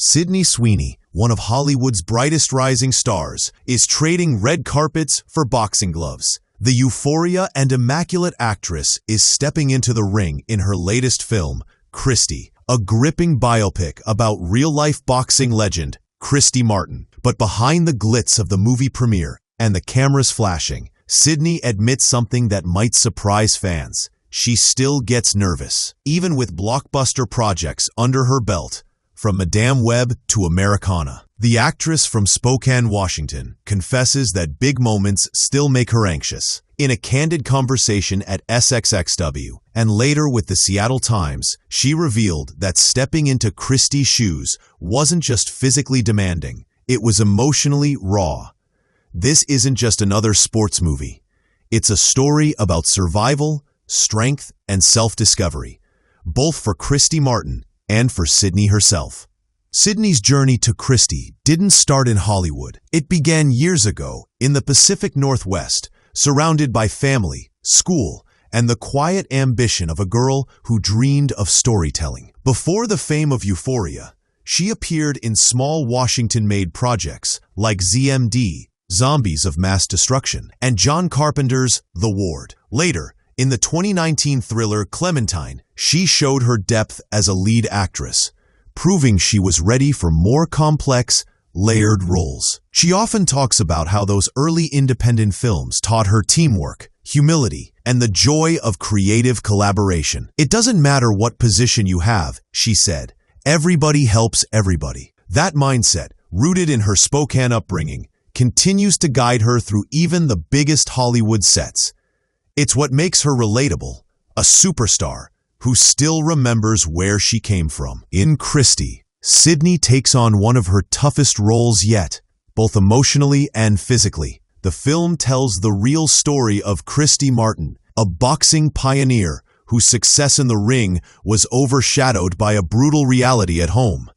Sydney Sweeney, one of Hollywood's brightest rising stars, is trading red carpets for boxing gloves. The euphoria and immaculate actress is stepping into the ring in her latest film, Christy, a gripping biopic about real-life boxing legend Christy Martin. But behind the glitz of the movie premiere and the cameras flashing, Sydney admits something that might surprise fans. She still gets nervous, even with blockbuster projects under her belt. From Madame Web to Americana, the actress from Spokane, Washington, confesses that big moments still make her anxious. In a candid conversation at SXXW and later with the Seattle Times, she revealed that stepping into Christy's shoes wasn't just physically demanding, it was emotionally raw. This isn't just another sports movie. It's a story about survival, strength, and self-discovery, both for Christy Martin and for Sydney herself. Sydney's journey to Christy didn't start in Hollywood. It began years ago in the Pacific Northwest, surrounded by family, school, and the quiet ambition of a girl who dreamed of storytelling. Before the fame of Euphoria, she appeared in small Washington-made projects like ZMD, Zombies of Mass Destruction, and John Carpenter's The Ward. Later, in the 2019 thriller Clementine, she showed her depth as a lead actress, proving she was ready for more complex, layered roles. She often talks about how those early independent films taught her teamwork, humility, and the joy of creative collaboration. "It doesn't matter what position you have," she said. "Everybody helps everybody." That mindset, rooted in her Spokane upbringing, continues to guide her through even the biggest Hollywood sets. It's what makes her relatable, a superstar who still remembers where she came from. In Christy, Sydney takes on one of her toughest roles yet, both emotionally and physically. The film tells the real story of Christy Martin, a boxing pioneer whose success in the ring was overshadowed by a brutal reality at home.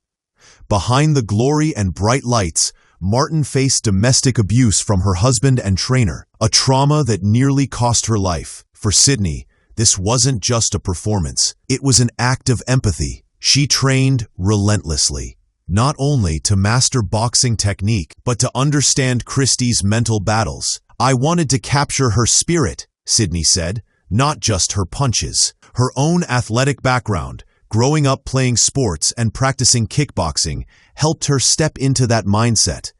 Behind the glory and bright lights, Martin faced domestic abuse from her husband and trainer, a trauma that nearly cost her life. For Sydney, this wasn't just a performance, it was an act of empathy. She trained relentlessly, not only to master boxing technique, but to understand Christy's mental battles. "I wanted to capture her spirit," Sydney said, "not just her punches." Her own athletic background, growing up playing sports and practicing kickboxing, helped her step into that mindset.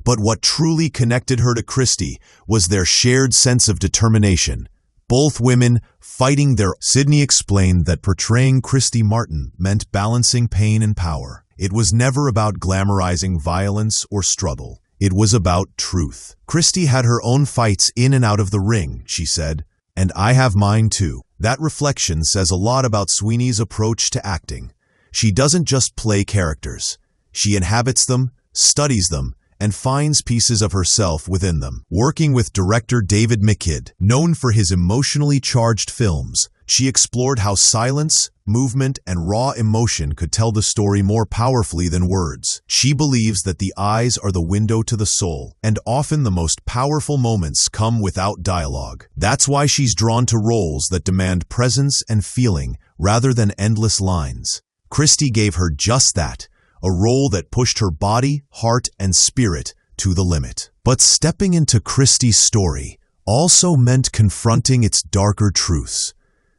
But what truly connected her to Christy was their shared sense of determination. Both women fighting their... Sydney explained that portraying Christy Martin meant balancing pain and power. It was never about glamorizing violence or struggle. It was about truth. "Christy had her own fights in and out of the ring," she said, "and I have mine too." That reflection says a lot about Sweeney's approach to acting. She doesn't just play characters. She inhabits them, studies them, and finds pieces of herself within them. Working with director David Mikid, known for his emotionally charged films, she explored how silence, movement, and raw emotion could tell the story more powerfully than words. She believes that the eyes are the window to the soul, and often the most powerful moments come without dialogue. That's why she's drawn to roles that demand presence and feeling rather than endless lines. Christy gave her just that, a role that pushed her body, heart, and spirit to the limit. But stepping into Christy's story also meant confronting its darker truths.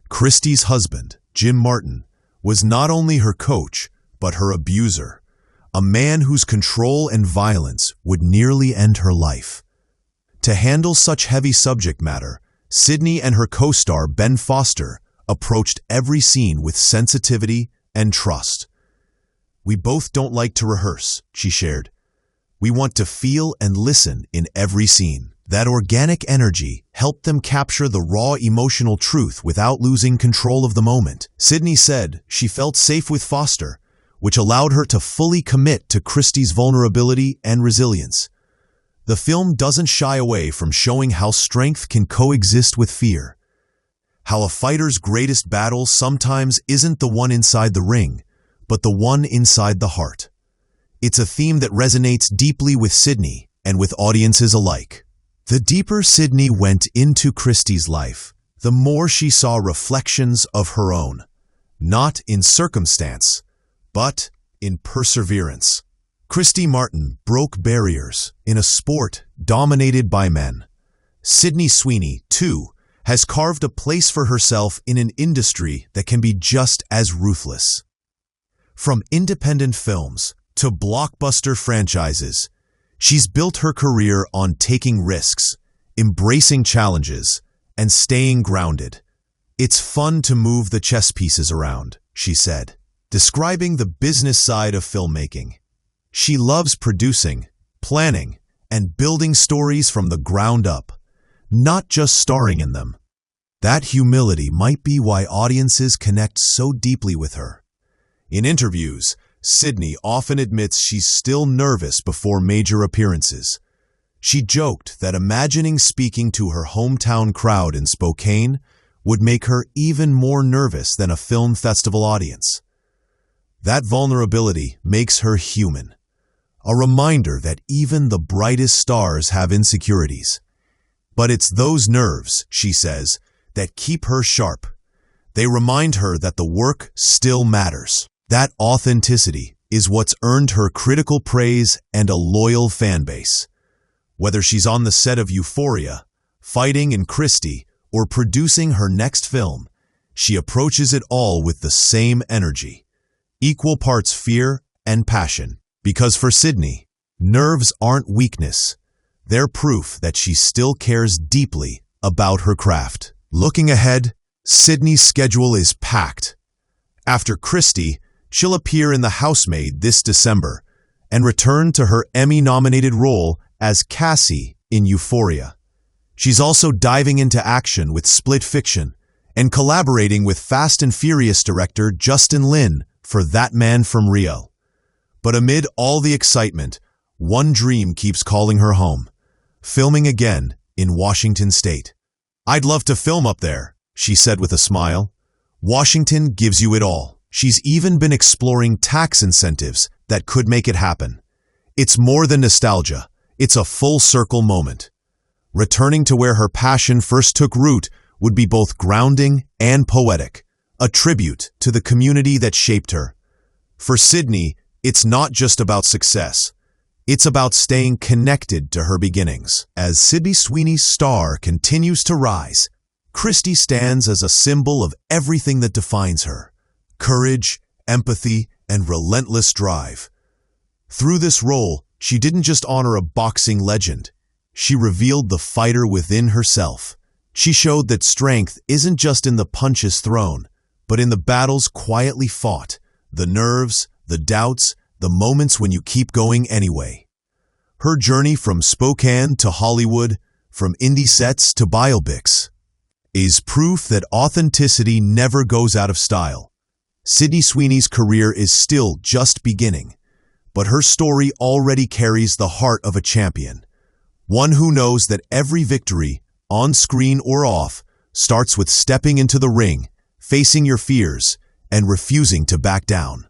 Christy's husband, Jim Martin, was not only her coach, but her abuser, a man whose control and violence would nearly end her life. To handle such heavy subject matter, Sydney and her co-star Ben Foster approached every scene with sensitivity and trust. "We both don't like to rehearse," she shared. "We want to feel and listen in every scene." That organic energy helped them capture the raw emotional truth without losing control of the moment. Sydney said she felt safe with Foster, which allowed her to fully commit to Christy's vulnerability and resilience. The film doesn't shy away from showing how strength can coexist with fear, how a fighter's greatest battle sometimes isn't the one inside the ring, but the one inside the heart. It's a theme that resonates deeply with Sydney and with audiences alike. The deeper Sydney went into Christy's life, the more she saw reflections of her own, not in circumstance, but in perseverance. Christy Martin broke barriers in a sport dominated by men. Sydney Sweeney, too, has carved a place for herself in an industry that can be just as ruthless. From independent films to blockbuster franchises, she's built her career on taking risks, embracing challenges, and staying grounded. "It's fun to move the chess pieces around," she said, describing the business side of filmmaking. She loves producing, planning, and building stories from the ground up, not just starring in them. That humility might be why audiences connect so deeply with her. In interviews, Sydney often admits she's still nervous before major appearances. She joked that imagining speaking to her hometown crowd in Spokane would make her even more nervous than a film festival audience. That vulnerability makes her human, a reminder that even the brightest stars have insecurities. But it's those nerves, she says, that keep her sharp. They remind her that the work still matters. That authenticity is what's earned her critical praise and a loyal fan base. Whether she's on the set of Euphoria, fighting in Christie, or producing her next film, she approaches it all with the same energy, equal parts fear and passion. Because for Sydney, nerves aren't weakness. They're proof that she still cares deeply about her craft. Looking ahead, Sydney's schedule is packed. After Christie, she'll appear in The Housemaid this December and return to her Emmy-nominated role as Cassie in Euphoria. She's also diving into action with Split Fiction and collaborating with Fast and Furious director Justin Lin for That Man from Rio. But amid all the excitement, one dream keeps calling her home: filming again in Washington State. "I'd love to film up there," she said with a smile. Washington gives you it all. She's even been exploring tax incentives that could make it happen. It's more than nostalgia. It's a full-circle moment. Returning to where her passion first took root would be both grounding and poetic, a tribute to the community that shaped her. For Sydney, it's not just about success. It's about staying connected to her beginnings. As Sydney Sweeney's star continues to rise, Christie stands as a symbol of everything that defines her: courage, empathy, and relentless drive. Through this role, she didn't just honor a boxing legend. She revealed the fighter within herself. She showed that strength isn't just in the punches thrown, but in the battles quietly fought, the nerves, the doubts, the moments when you keep going anyway. Her journey from Spokane to Hollywood, from indie sets to biopics, is proof that authenticity never goes out of style. Sydney Sweeney's career is still just beginning, but her story already carries the heart of a champion, one who knows that every victory, on screen or off, starts with stepping into the ring, facing your fears, and refusing to back down.